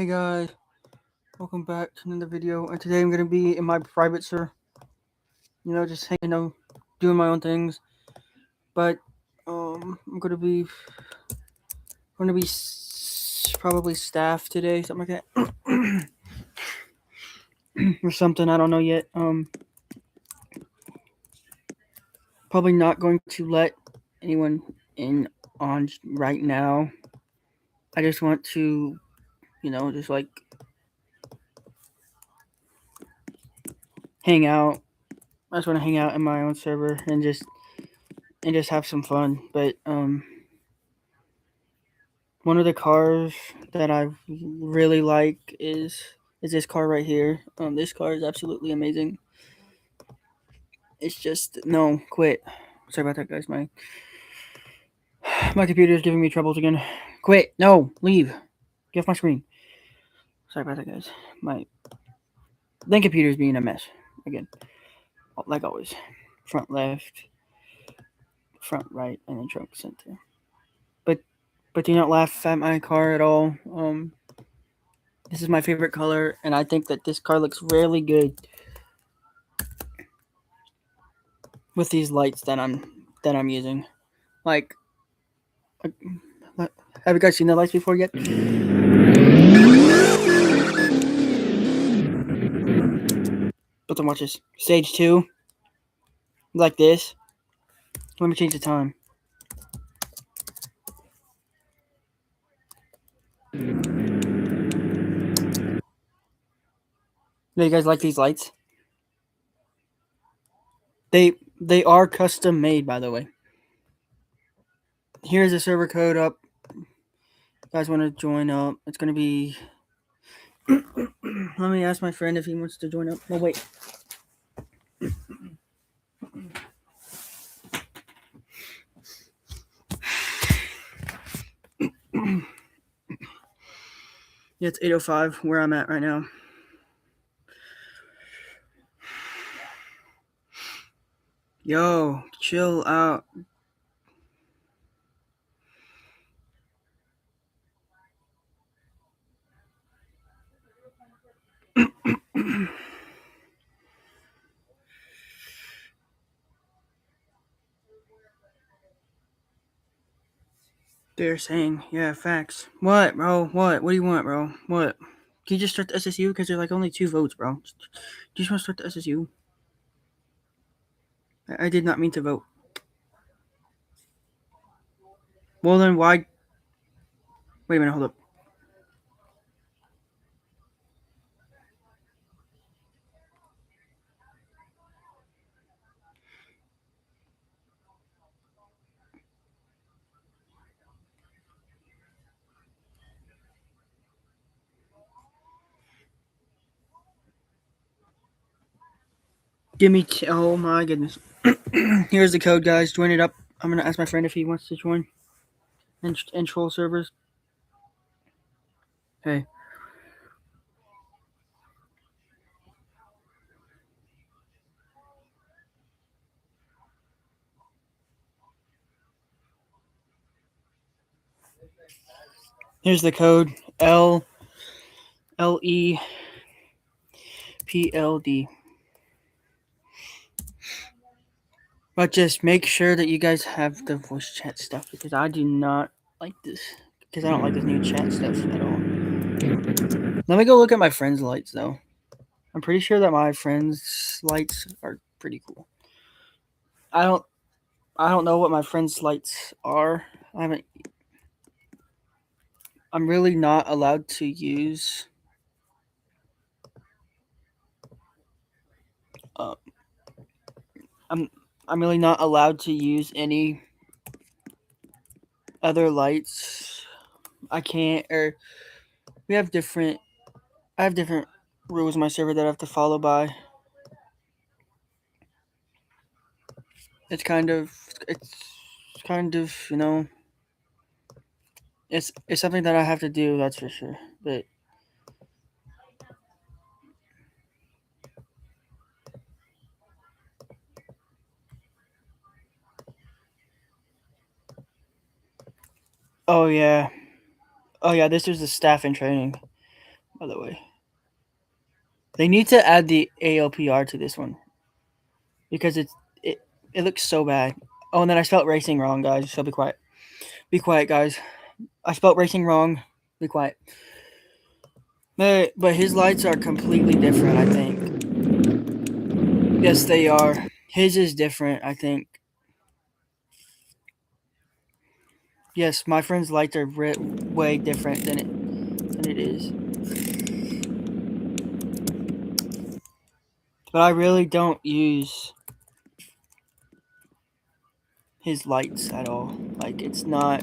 Hey guys, welcome back to another video. And today I'm gonna be in my private server. Just doing my own things. But I'm gonna be probably staff today, something like that, or something. I don't know yet. Probably not going to let anyone in on right now. I just want to, just like hang out. I just want to hang out in my own server and just have some fun. But one of the cars that I really like is this car right here. This car is absolutely amazing. It's just no quit. Sorry about that, guys. My computer is giving me troubles again. Quit. No, leave. Get off my screen. Sorry about that, guys. My then computer is being a mess again, like always. Front left, front right, and then trunk center. But do not laugh at my car at all. This is my favorite color, and I think that this car looks really good with these lights that I'm using. Like, have you guys seen the lights before yet? But then watch this. Stage 2, like this. Let me change the time. Do you guys like these lights? They are custom made, by the way. Here's the server code up. You guys want to join up? It's gonna be. Let me ask my friend if he wants to join up. No, wait. Yeah, it's 8:05 where I'm at right now. Yo, chill out. They're saying, yeah, facts. What, bro? What? What do you want, bro? What? Can you just start the SSU? Because there's like only 2 votes, bro. Do you just want to start the SSU? I did not mean to vote. Well, then why? Wait a minute, hold up. Oh my goodness. Here's the code, guys. Join it up. I'm going to ask my friend if he wants to join and troll servers. Hey. Here's the code. LEPLD. But just make sure that you guys have the voice chat stuff, because I do not like this. Because I don't like this new chat stuff at all. Let me go look at my friends' lights, though. I'm pretty sure that my friends' lights are pretty cool. I don't know what my friends' lights are. I'm really not allowed to use uh, I'm really not allowed to use any other lights. I can't, or we have different I have different rules in my server that I have to follow by. It's kind of it's something that I have to do, that's for sure. But oh yeah, this is the staff in training. by the way. They need to add the ALPR to this one because it looks so bad. Oh, and then I spelled racing wrong, guys. So be quiet. Be quiet, guys. I spelled racing wrong. Be quiet. But his lights are completely different, I think. Yes, they are. His is different, I think. Yes, my friend's lights are way different than it is. But I really don't use his lights at all. Like it's not.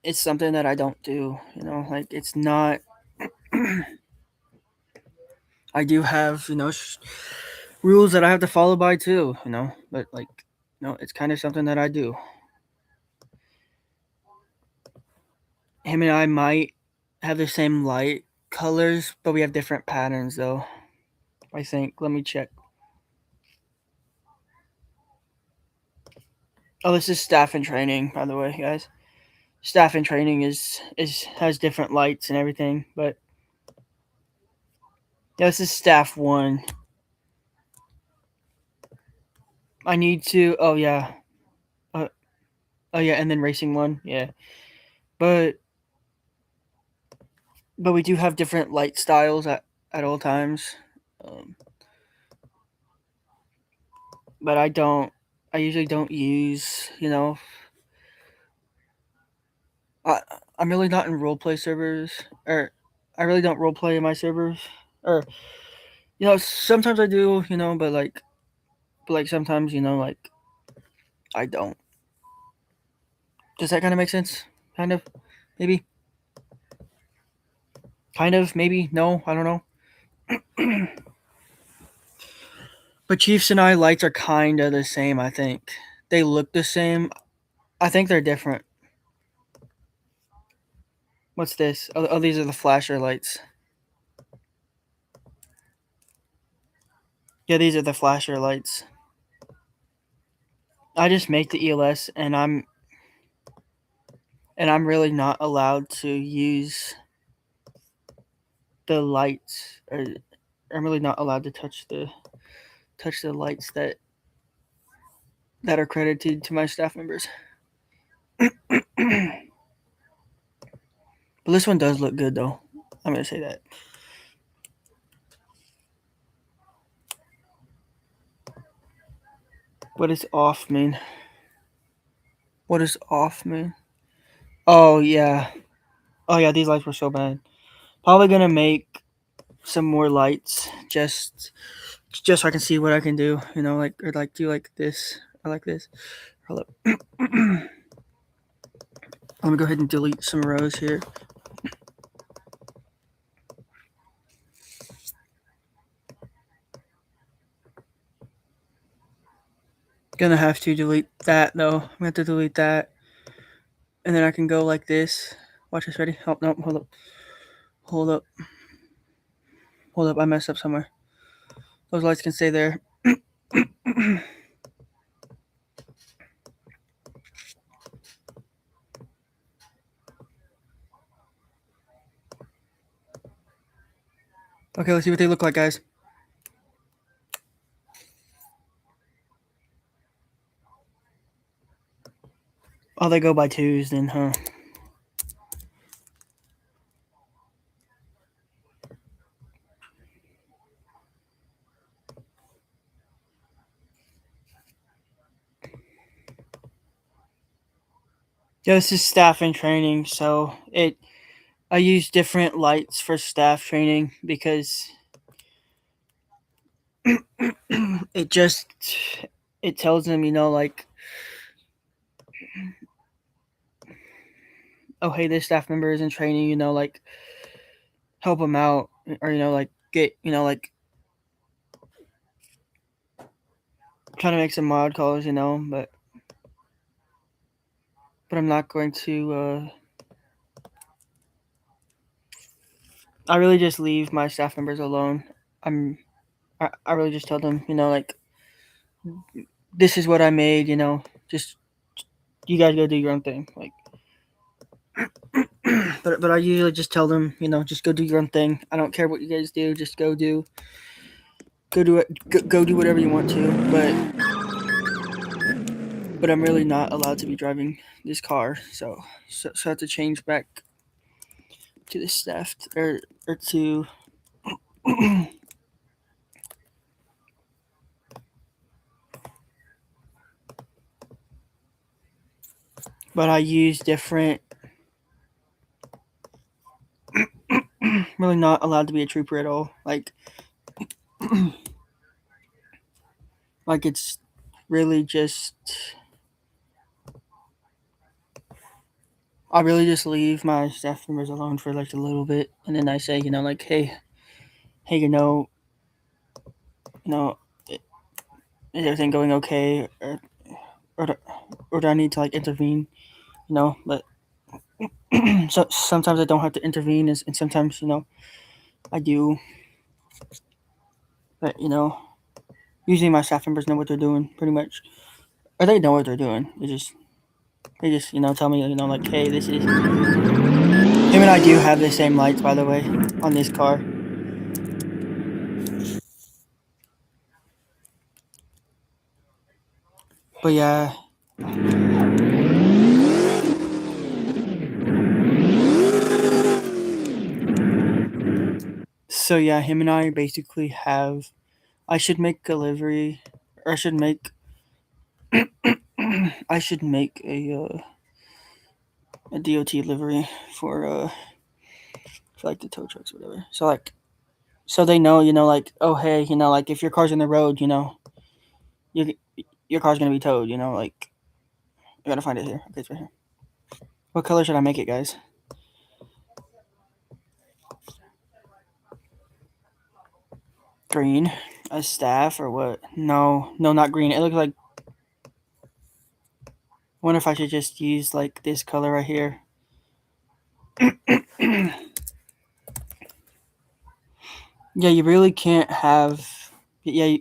It's something that I don't do. You know, like it's not. I do have rules that I have to follow by too. You know, but like it's kind of something that I do. Him and I might have the same light colors, but we have different patterns though. I think. Let me check. Oh, this is staff and training, by the way, guys. Staff and training is has different lights and everything, but yeah, this is staff one. I need to. Oh yeah. Uh, oh yeah, and then racing one. Yeah, but we do have different light styles at all times. Um, but I don't. I usually don't use. I I'm really not in roleplay servers, or I really don't roleplay in my servers, or sometimes I do, but like sometimes like I don't. Does that kind of make sense? Kind of, maybe. Kind of, maybe. No, I don't know. But Chiefs and I lights are kind of the same. I think they look the same. I think they're different. What's this? Oh, these are the flasher lights. Yeah, these are the flasher lights. I just make the ELS, and I'm really not allowed to use the lights, or I'm really not allowed to touch the lights that are credited to my staff members. But this one does look good, though. I'm gonna say that. What does off mean? What does off mean? Oh yeah. Oh yeah, these lights were so bad. Probably gonna make some more lights just so I can see what I can do. Like do like this. I like this. Hold up. Let me go ahead and delete some rows here. Gonna have to delete that though. I'm gonna have to delete that. And then I can go like this. Watch this, ready? Oh no, hold up. Hold up. Hold up, I messed up somewhere. Those lights can stay there. Okay, let's see what they look like, guys. Oh, they go by twos then, huh? Yeah, this is staff and training, so I use different lights for staff training because it tells them, like, oh hey, this staff member is in training, like help them out, or like get, like trying to make some mod calls, but I'm not going to. I really just leave my staff members alone. I really just tell them, like, this is what I made, just you guys go do your own thing, like. but I usually just tell them, just go do your own thing. I don't care what you guys do. Just go do it. Go do whatever you want to. But I'm really not allowed to be driving this car. So I have to change back to the staff or to. But I use different. Really not allowed to be a trooper at all. Like it's really just. I really just leave my staff members alone for like a little bit, and then I say, like, hey, you know, is everything going okay, or do I need to like intervene? But so sometimes I don't have to intervene, and sometimes I do. But usually my staff members know what they're doing, pretty much, or they know what they're doing. They just tell me like, hey, this is him and I do have the same lights, by the way, on this car. But yeah. So yeah, him and I basically have. I should make a livery, or I should make. I should make a DOT livery for like the tow trucks or whatever. So they know, like, oh hey, like if your car's in the road, you, your car's gonna be towed. Like I gotta find it here. Okay, it's right here. What color should I make it, guys? Green. A staff or what? No, not green. It looks like. I wonder if I should just use like this color right here. Yeah, you really can't have. Yeah,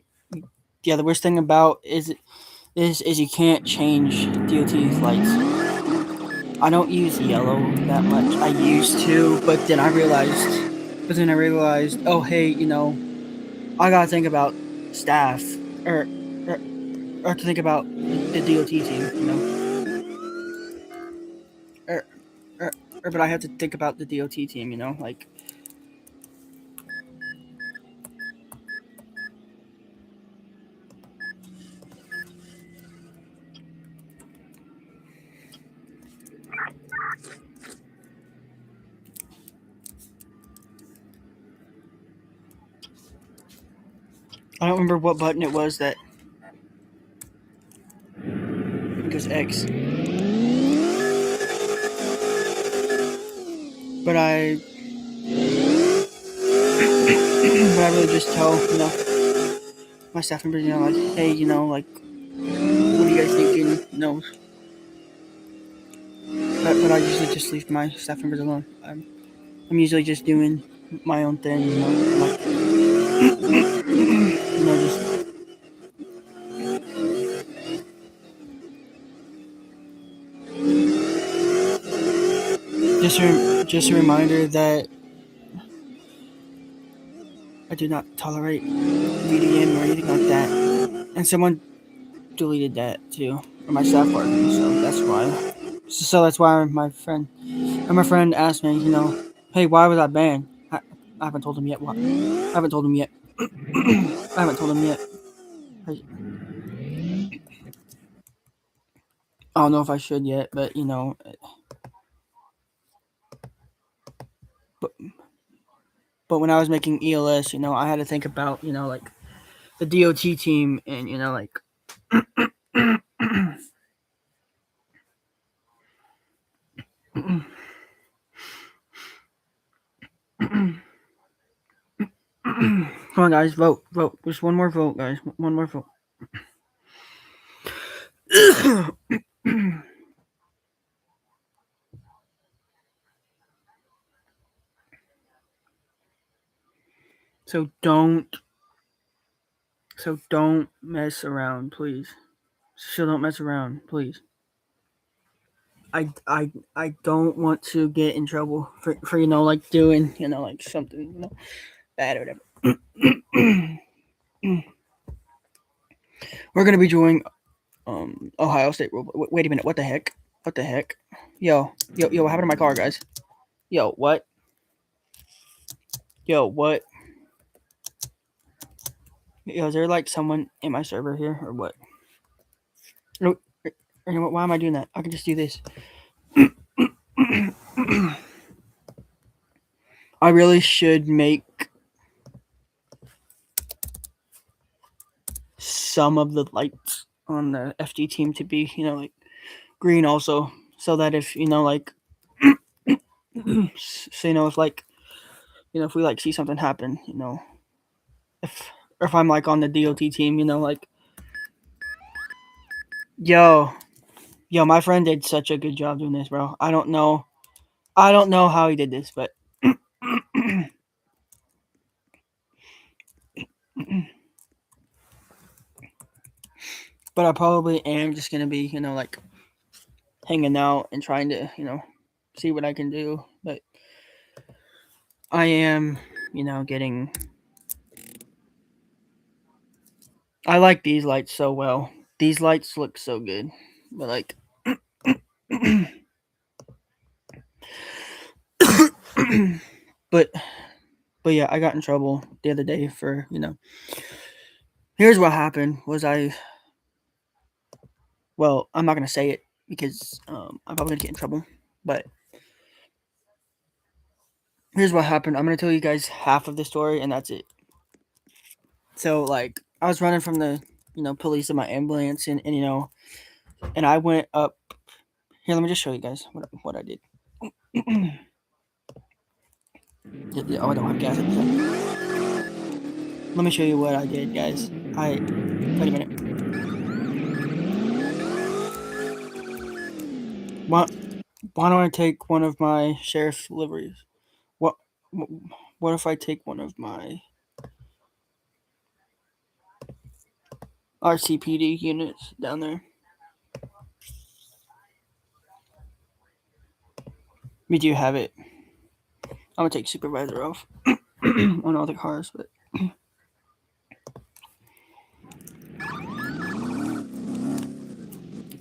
yeah. The worst thing about is you can't change DOT's lights. I don't use yellow that much. I used to, but then I realized, oh hey, I gotta think about staff or, or to think about the DOT team, or, but I have to think about the DOT team, like. I don't remember what button it was that. I think it was X. But I really just tell my staff members, like, hey, like, what are you guys thinking? But I usually just leave my staff members alone. I'm usually just doing my own thing, like, just a reminder that I do not tolerate VDM or anything like that. And someone deleted that too, or my staff partner, so that's why. So that's why my friend asked me, hey, why was I banned? I haven't told him yet. What? I haven't told him yet. I haven't told him yet. I don't know if I should yet, but but but when I was making ELS, I had to think about like the DOT team and like. Come on, guys, vote. Just one more vote, guys. One more vote. So don't mess around, please. So don't mess around, please. I don't want to get in trouble for like doing like something bad or whatever. We're gonna be doing Ohio State rule. Wait a minute, what the heck? What the heck? Yo, what happened to my car, guys? Yo, what? Yo, what? Yo, is there like someone in my server here or what? No, why am I doing that? I can just do this. I really should make some of the lights on the FD team to be, like green also, so that if like, so if like, if we like see something happen, if if I'm like on the DOT team, like, yo, my friend did such a good job doing this, bro. I don't know how he did this, but but I probably am just gonna be, like hanging out and trying to, see what I can do. But I am, getting. I like these lights so well. These lights look so good, but like, but yeah, I got in trouble the other day for Here's what happened. Well, I'm not gonna say it because I'm probably gonna get in trouble. But here's what happened. I'm gonna tell you guys half of the story, and that's it. So like, I was running from the police in my ambulance, and and I went up. Here, let me just show you guys what I did. Oh, I don't have gas at the time. Let me show you what I did, guys. Wait a minute. Why don't I take one of my sheriff's liveries? What what if I take one of my RCPD units down there? We do have it. I'm gonna take supervisor off on all the cars, but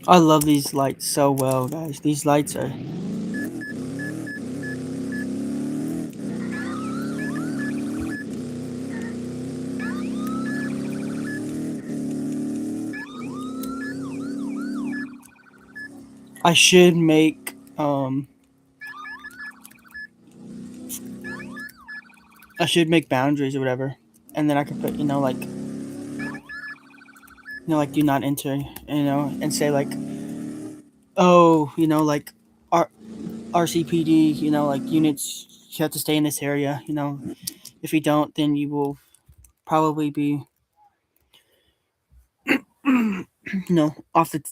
I love these lights so well, guys. These lights are. I should make boundaries or whatever, and then I could put like do not enter, and say like, oh, like RCPD, like units, you have to stay in this area. If you don't, then you will probably be off the.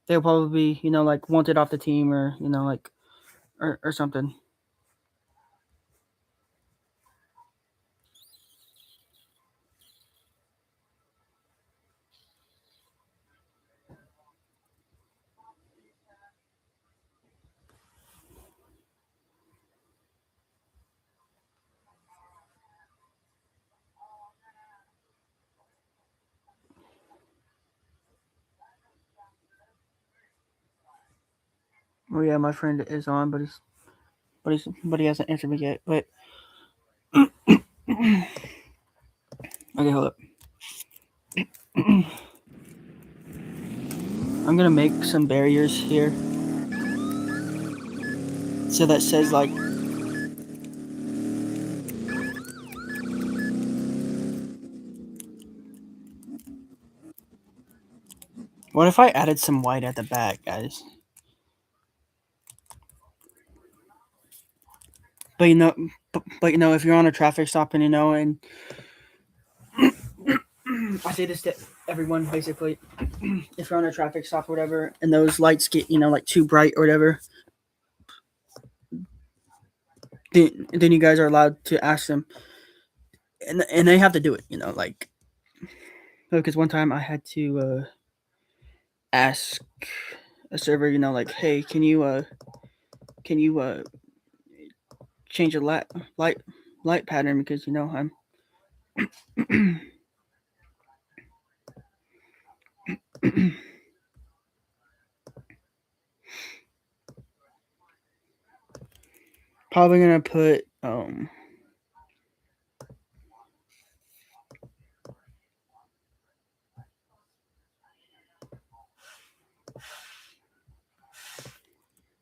They'll probably be like wanted off the team, or like or something. Oh yeah, my friend is on, but he hasn't answered me yet. But okay, hold up. I'm gonna make some barriers here, so that says like. What if I added some white at the back, guys? But if you're on a traffic stop and and I say this to everyone basically, if you're on a traffic stop or whatever, and those lights get like too bright or whatever, then you guys are allowed to ask them, and they have to do it, like because one time I had to ask a server, you know, like, hey, can you change a light pattern because you know I'm probably gonna put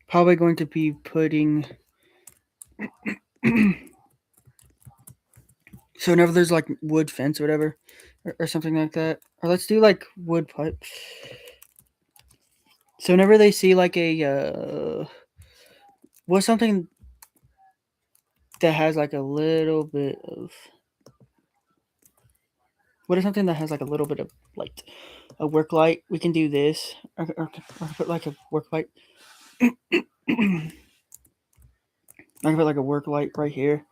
probably going to be putting so whenever there's like wood fence or whatever or something like that, or let's do like wood pipe. So whenever they see like a what's something that has like a little bit of what is something that has like a little bit of light, a work light, we can do this or put like a work light. I can put like a work light right here,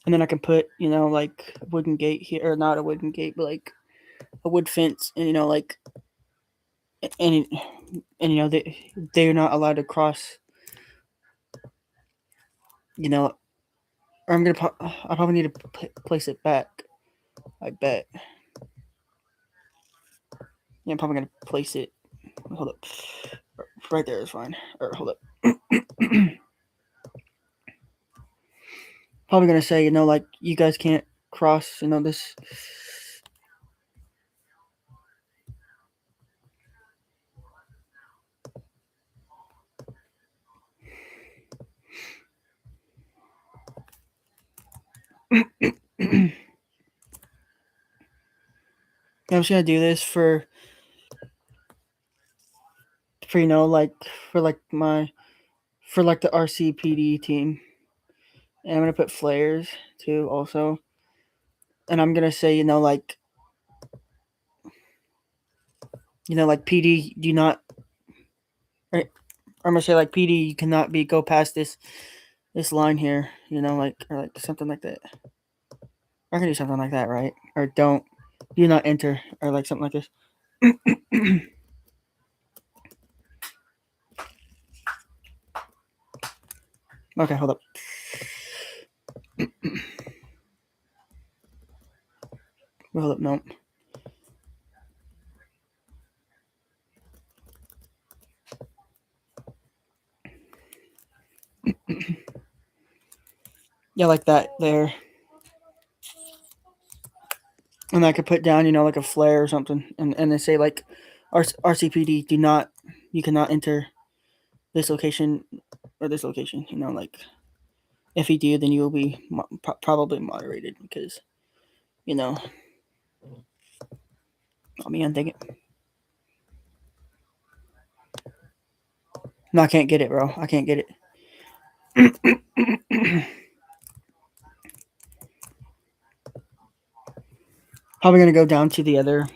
and then I can put, you know, like a wooden gate here, or not a wooden gate, but like a wood fence, and you know, like and you know they're not allowed to cross. You know, or I probably need to place it back. I bet. Yeah, I'm probably gonna place it. Hold up, right there is fine. Or hold up. Probably gonna say, you know, like you guys can't cross. You know this. I'm just gonna do this for you know like for like my for like the RCPD team, and I'm gonna put flares too also, and I'm gonna say, you know like PD do not, or I'm gonna say like PD you cannot be go past this line here, you know, like or like something like that. I can do something like that, right? Or do not enter, or like something like this. Okay, hold up. Hold up, no. Yeah, like that there. And I could put down, you know, like a flare or something, and then say like, RCPD, do not, you cannot enter this location or this location. You know, like if you do, then you will be probably moderated because, you know, I mean, dang it. No, I can't get it, bro. I can't get it. Probably gonna go down to the other.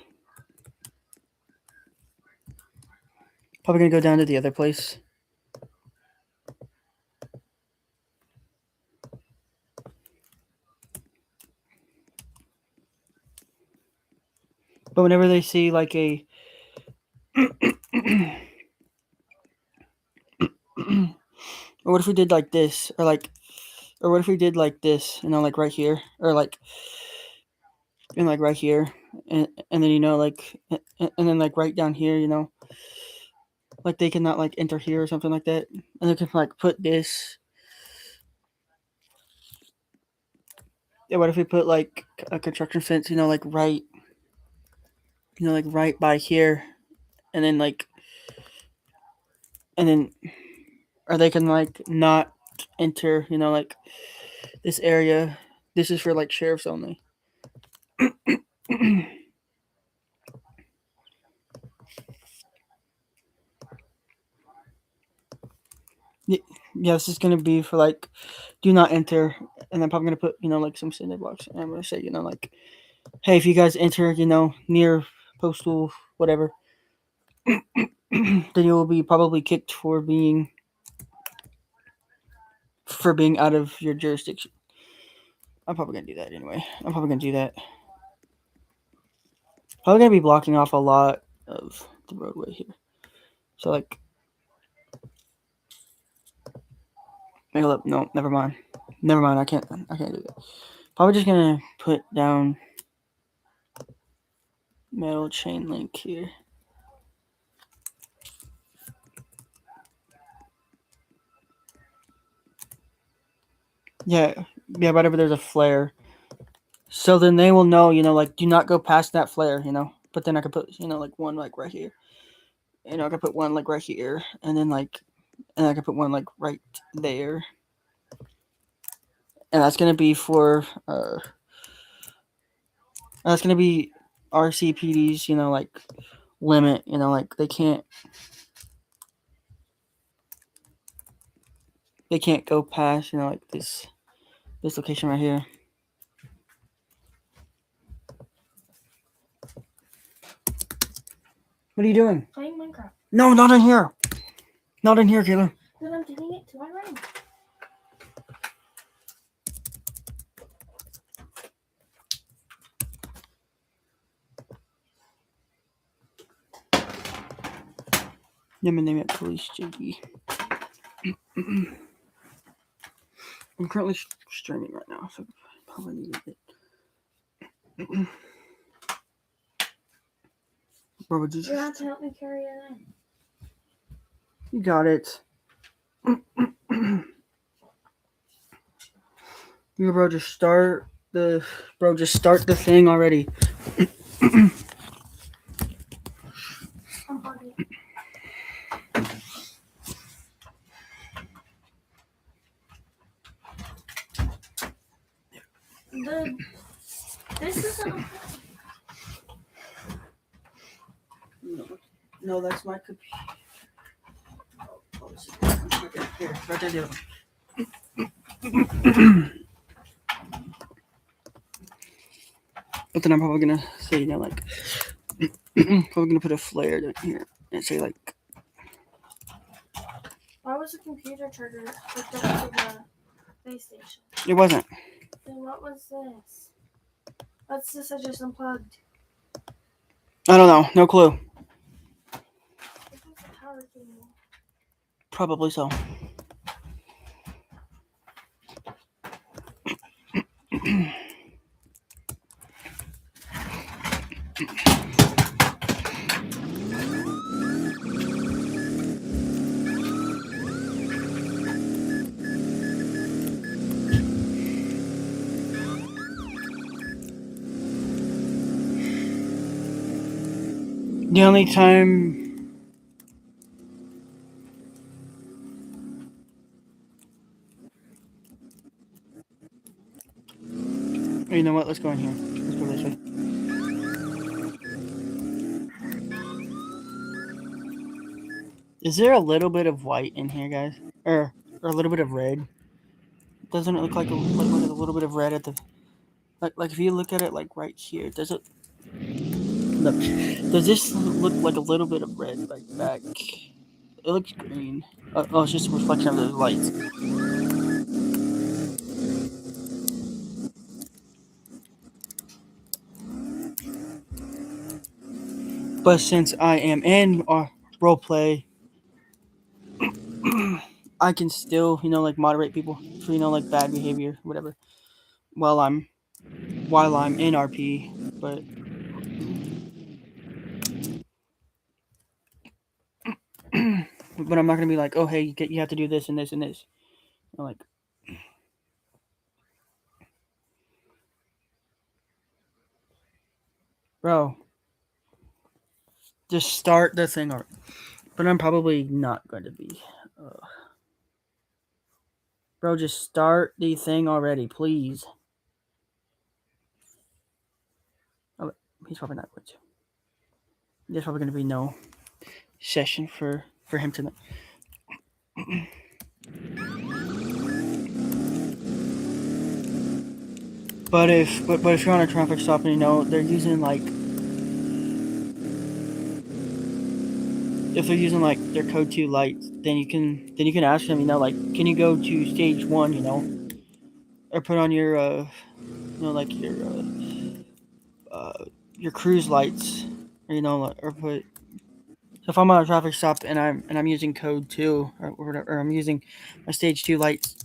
Probably gonna go down to the other place. But whenever they see like a or what if we did like this, or what if we did like this, you know, like right here, or like, and like right here, and then, you know, like, and then like right down here, you know, like they cannot like enter here or something like that, and they can like put this. Yeah, what if we put like a construction fence, you know, like right, you know, like right by here, and then like, and then, or they can like not enter, you know, like this area. This is for like sheriffs only. Yeah, this is gonna be for like, do not enter, and I'm probably gonna put, you know, like some cinder blocks, and I'm gonna say, you know, like, hey, if you guys enter, you know, near postal whatever, then you will be probably kicked for being out of your jurisdiction. I'm probably gonna do that anyway. I'm probably gonna do that. Probably gonna be blocking off a lot of the roadway here. So like, hold up. No, never mind. Never mind. I can't do that. Probably just gonna put down metal chain link here. Yeah, whatever. There's a flare. So then they will know, like, do not go past that flare, But then I could put, like one like right here. I could put one like right here, and then I could put one like right there. And that's gonna be for that's gonna be RCPD's, like limit, like they can't go past, like this location right here. What are you doing? Playing Minecraft. No, not in here. Not in here, Kayla. Then I'm taking it to my room. Name and name it Police JD. I'm currently streaming right now, so probably need it. Bro, would you have to help me carry it in. You got it. You bro, just start the thing already. This isn't. No, that's my computer. Here, right there. But then I'm probably gonna say, like, probably gonna put a flare down here and say, like, why was the computer charger hooked up to the base station? It wasn't. Then what was this? What's this I just unplugged? I don't know. No clue. Power cable. Probably so. The only time you know what? Let's go in here. Let's go this way. Is there a little bit of white in here, guys? Or a little bit of red? Doesn't it look like a little bit of red at the like if you look at it like right here? Does it look? Does this look like a little bit of red like back? It looks green. Oh, it's just a reflection of those lights. But since I am in roleplay, I can still, like moderate people for, like bad behavior, whatever, while I'm in RP. But but I'm not gonna be like, oh hey, you have to do this and this and this. Like, bro, just start the thing already. But I'm probably not going to be. Bro, just start the thing already, please. Oh, he's probably not going to. There's probably going to be no session for him tonight. But if you're on a traffic stop and they're using like, if they're using like their code 2 lights, then you can ask them, like, can you go to stage 1, or put on your like your your cruise lights, or put. So if I'm on a traffic stop and I'm using code 2 or I'm using my stage 2 lights,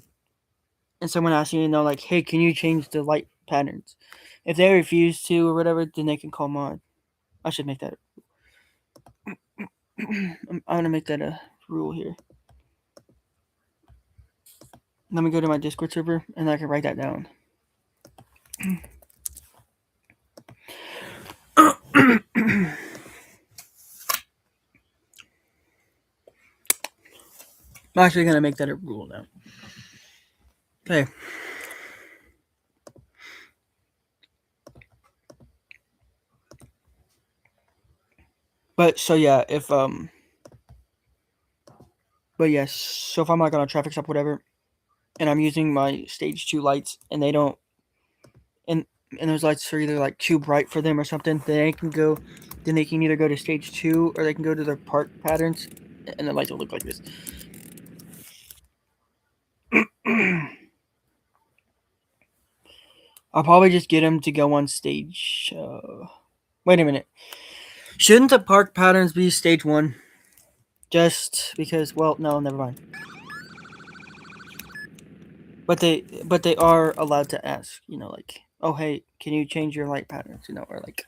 and someone asks me, like, hey, can you change the light patterns? If they refuse to or whatever, then they can call mod. I should make that. I'm gonna make that a rule here. Let me go to my Discord server and I can write that down. I'm actually gonna make that a rule now. Okay. But so yeah, but yes, so if I'm like on a traffic stop, whatever, and I'm using my stage 2 lights, and they don't, and those lights are either like too bright for them or something, then they can either go to stage 2 or they can go to their park patterns, and the lights will look like this. I'll probably just get them to go on stage. Wait a minute. Shouldn't the park patterns be stage 1? Just because, well, no, never mind. But they are allowed to ask, like, oh hey, can you change your light patterns, or like.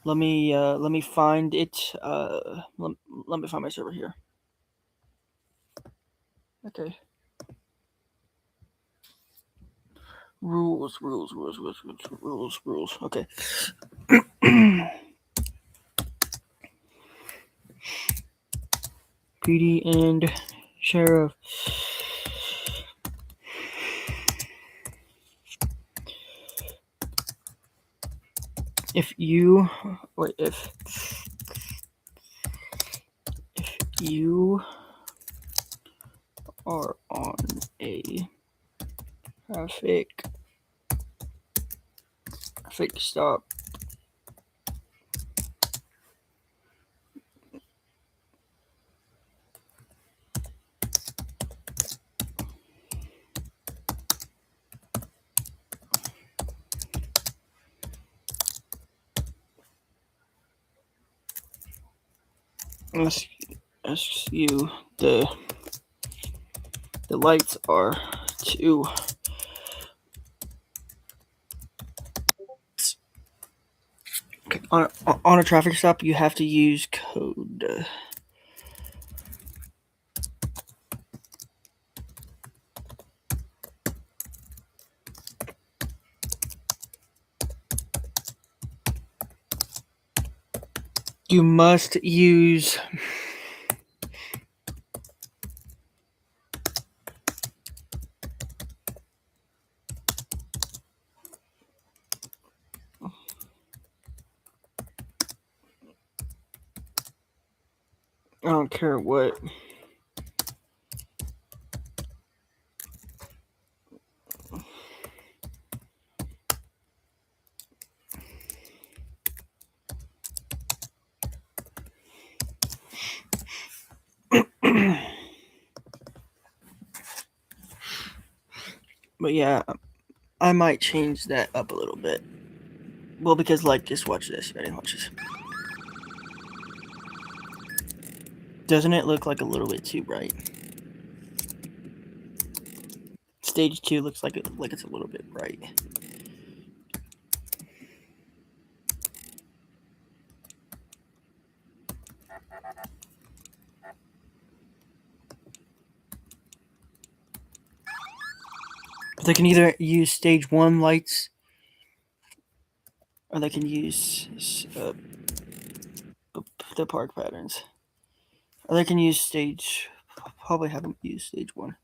Let me find it. Let me find my server here. Okay. Rules. Okay. PD and sheriff. If you are on a traffic stop, asks you the lights are too on a traffic stop, you have to use code. You must use. I don't care what. But yeah, I might change that up a little bit. Well, because just watch this. Ready? Watch this. Doesn't it look like a little bit too bright? Stage 2 looks like it's a little bit bright. They can either use stage 1 lights, or they can use the park patterns, or they can use stage. Probably have them use stage 1.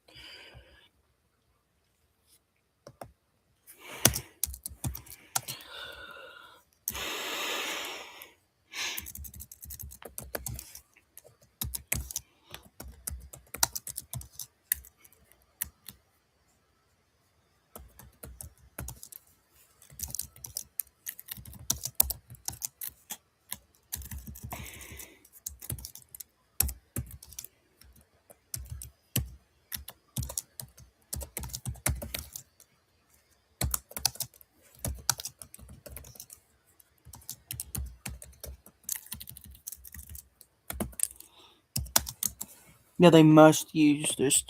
Yeah, they must use this.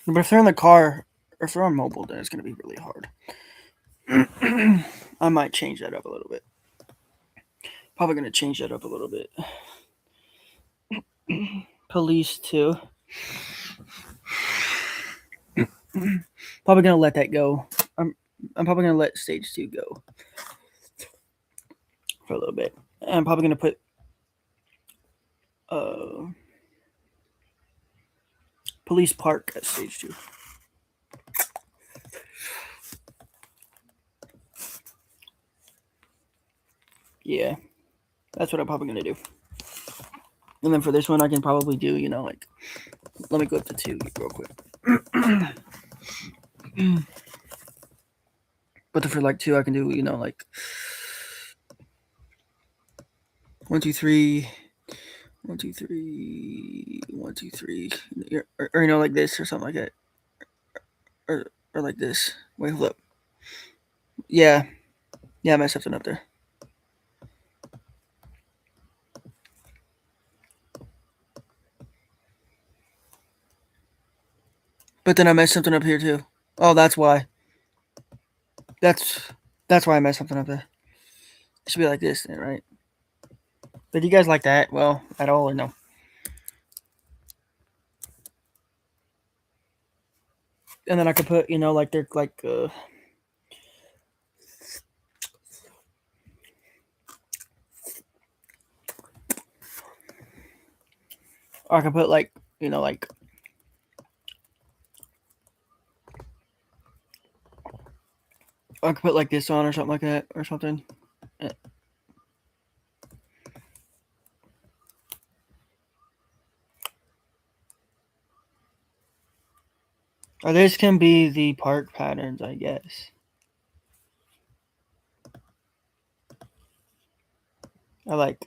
But if they're in the car, or if they're on mobile, then it's going to be really hard. I might change that up a little bit. Probably going to change that up a little bit. Police 2. Probably going to let that go. I'm probably going to let stage 2 go for a little bit. And I'm probably going to put Police Park at stage 2. Yeah, that's what I'm probably going to do. And then for this one, I can probably do, like, let me go up to 2 real quick. But then for like 2, I can do, like 1, 2, 3, 1, 2, 3, 1, 2, 3, or like this or something like that, or like this. Wait, hold up. Yeah, I messed something up there. But then I messed something up here too. Oh, that's why. That's why I messed something up there. It should be like this, then, right? But do you guys like that? Well, at all or no? And then I could put, like they're like or I could put like, like I could put like this on or something like that or something. Or this can be the park patterns, I guess. I like,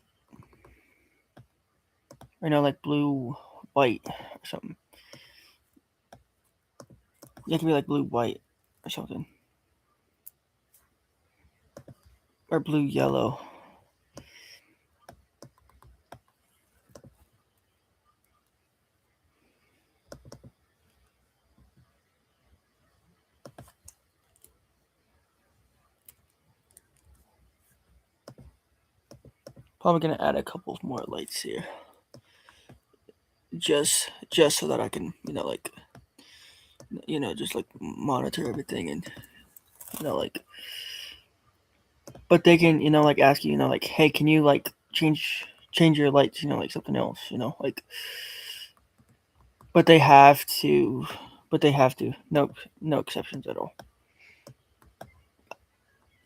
like blue, white, or something. It can be like blue, white, or something. Or blue, yellow. Probably gonna add a couple more lights here. Just so that I can, like, just like monitor everything and, like. But they can, like ask you, like, hey, can you like change your lights, like something else, like. But they have to. No exceptions at all.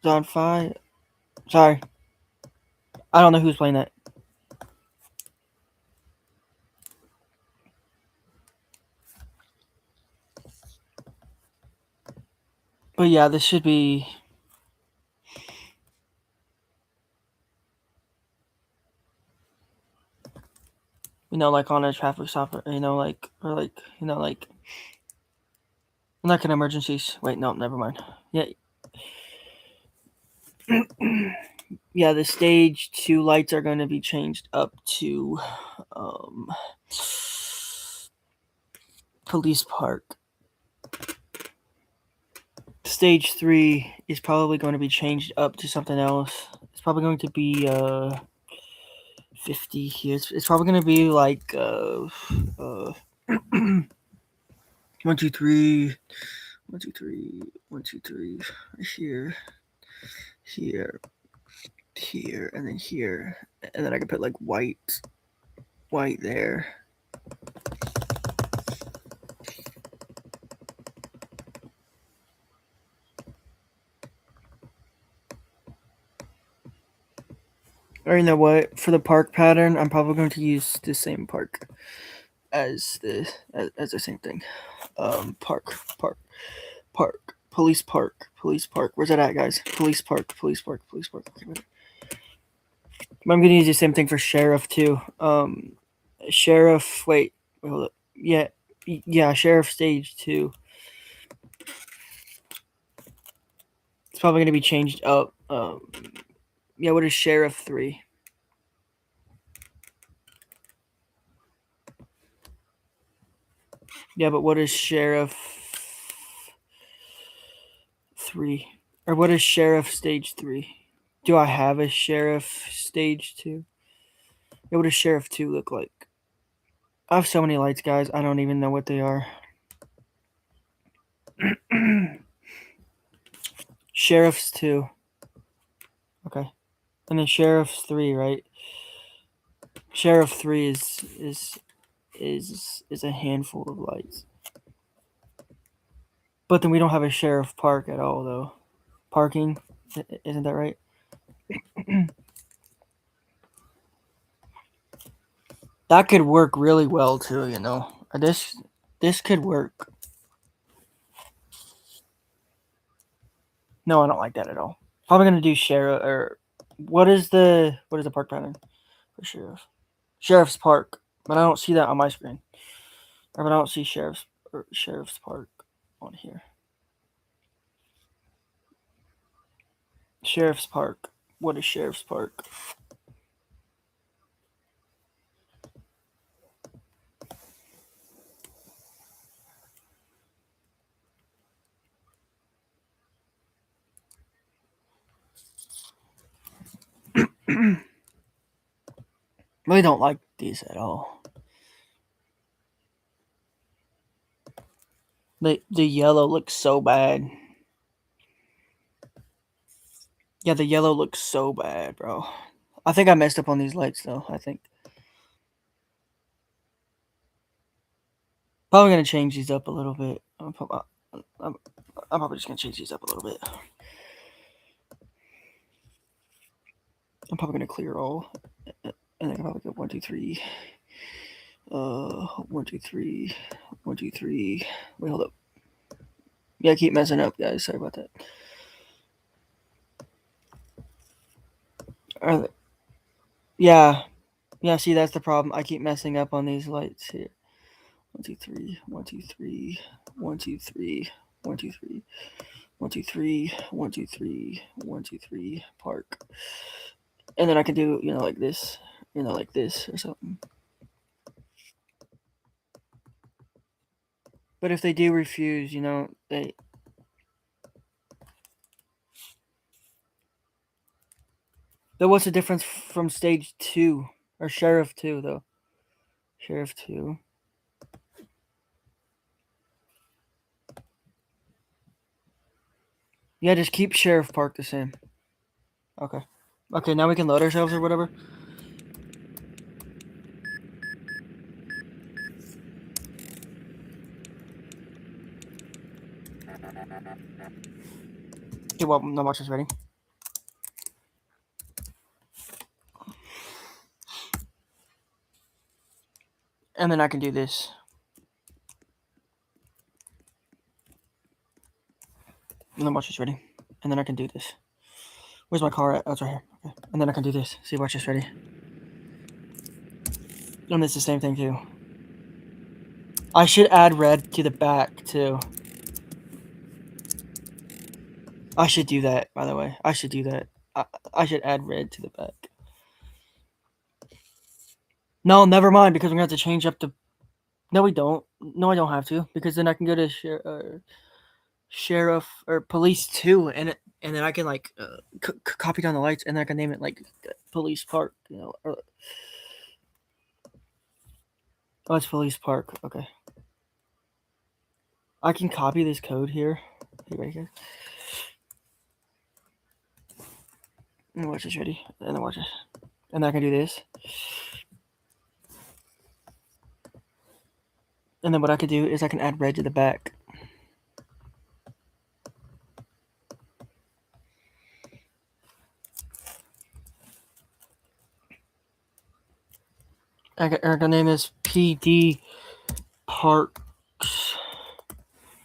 Zone 5. Sorry. I don't know who's playing that. But yeah, this should be. Like on a traffic stop, or like, like an emergencies. Wait, no, never mind. Yeah. Yeah, the stage 2 lights are going to be changed up to Police Park. Stage 3 is probably going to be changed up to something else. It's probably going to be 50 here. It's probably going to be like 1, 2, 3, 1, 2, 3, 1, 2, 3, here, and then here, and then I can put like white there. Or you know what? For the park pattern, I'm probably going to use the same park as the same thing. Park, police park. Where's that at, guys? Police park. Okay, I'm gonna use the same thing for sheriff too. Sheriff. Wait, hold up. Yeah, sheriff stage 2. probably going to be changed up. Yeah, what is Sheriff 3? Yeah, but what is Sheriff 3? Or what is Sheriff Stage 3? Do I have a Sheriff Stage 2? Yeah, what does Sheriff 2 look like? I have so many lights, guys. I don't even know what they are. Sheriff's 2. Okay. And then Sheriff's 3, right? Sheriff 3 is a handful of lights. But then we don't have a Sheriff Park at all, though. Parking, isn't that right? That could work really well too, you know. This could work. No, I don't like that at all. Probably gonna do Sheriff or what is the park pattern for Sheriff? Sheriff's Park, but I don't see that on my screen. Or I don't see Sheriff's Park on here. Sheriff's Park. What is Sheriff's Park? Really don't like these at all. The yellow looks so bad. Yeah, the yellow looks so bad, bro. I think I messed up on these lights though. I think probably gonna change these up a little bit. I'm probably just gonna change these up a little bit. I'm probably gonna clear all, and then I can probably go 1, 2, 3. 1, 2, 3. 1, 2, 3. Wait, hold up. Yeah, I keep messing up, guys. Sorry about that. Yeah. Yeah, see, that's the problem. I keep messing up on these lights here. 1, 2, 3. 1, 2, 3. 1, 2, 3. 1, 2, 3. 1, 2, 3. 1, 2, 3. 1, 2, 3. Park. And then I can do, like this. Like this or something. But if they do refuse, they... Though what's the difference from Stage 2? Or Sheriff 2, though? Sheriff 2. Yeah, just keep Sheriff Park the same. Okay. Okay, now we can load ourselves or whatever. Okay, well, no watch is ready. And then I can do this. And then watch is ready. And then I can do this. Where's my car at? Oh, it's right here. Okay. And then I can do this. See, watch this ready. And it's the same thing too. I should add red to the back too. I should do that, by the way. I should do that. I should add red to the back. No, never mind, because we're going to have to change up the... No, we don't. No, I don't have to, because then I can go to Sheriff or Police 2, and then I can, like, copy down the lights, and then I can name it, like, Police Park, Or... Oh, it's Police Park. Okay. I can copy this code here. Right here. And watch this, ready? And then watch this. And then I can do this. And then what I could do is I can add red to the back. I can name this PD Parks.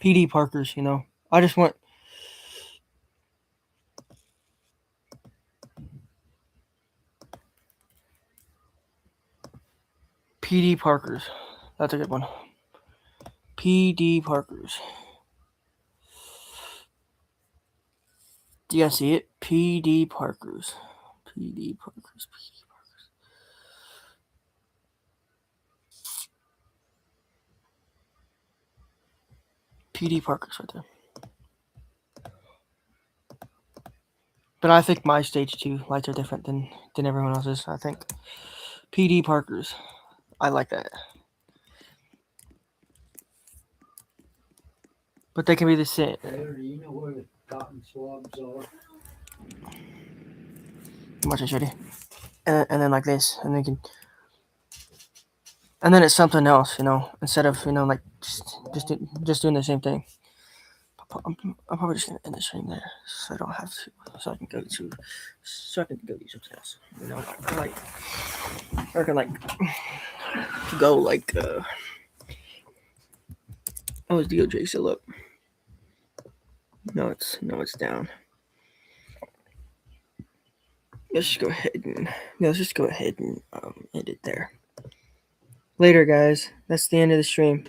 PD Parkers, I just want... PD Parkers. That's a good one. PD Parkers. Do you guys see it? PD Parkers. PD Parkers. PD Parkers right there. But I think my stage 2 lights are different than everyone else's. I think PD Parkers. I like that. But they can be the same. Taylor, do you know where the cotton swabs are? Watch I showed you. And then like this. And then you can. And then it's something else, you know, instead of, you know, like just doing the same thing. I'm probably just gonna end the stream there, so I don't have to, so I can go do something else. You know, I can like go like oh, is DOJ still up? No, it's down. Let's just go ahead and end it there. Later, guys. That's the end of the stream.